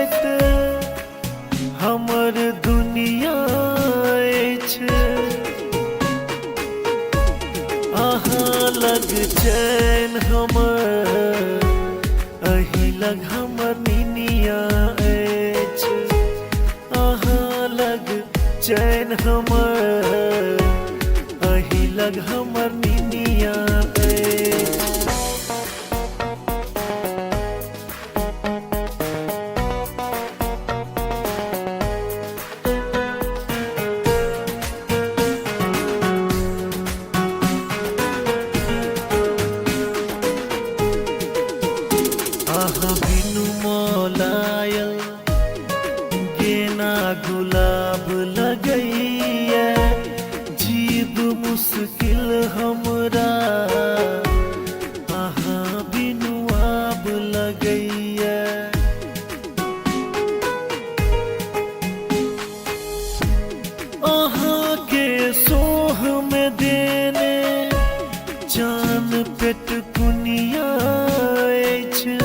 सुत हमर दुनिया अछि। अहाँ लग चैन हमर अही लग हमर निनिया अछि। अहाँ लग चैन हमर अही लग हमर निनिया अछि। अहाँ बिनु मौलायल गेना गुलाब लगैया। जीव मुश्किल हमरा अहाँ बिनु आब लगैया। अहाँ के सोह में देने जान पेट कुनिया अछि।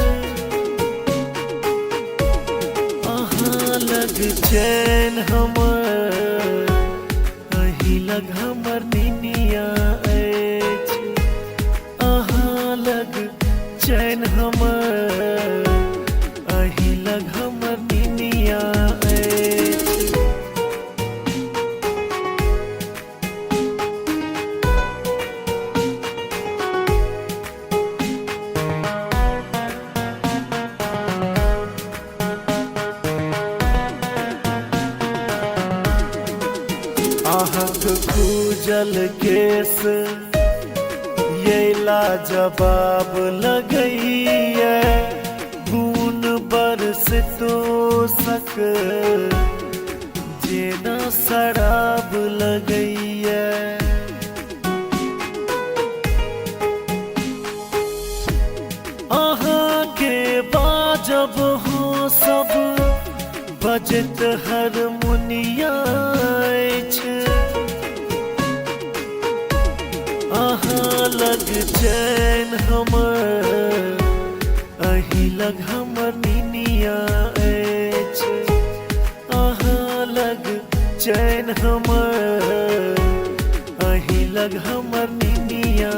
अहाँ लग चैन हमर अही लग हमर निनिया अछि। अहाँ लग चैन हमर अही लग हमर निनिया अछि। अहाँक खूजल केस ये लाजवाब लगैया। खून बरस तोसक जेना शराब लगैया। अहाँ के बाजब हो सब बजत हारमोनिया अछि। अहाँ लग चैन हमर अही लग हमर निनिया अछि। अहाँ लग चैन हमर अही लग हमर निनिया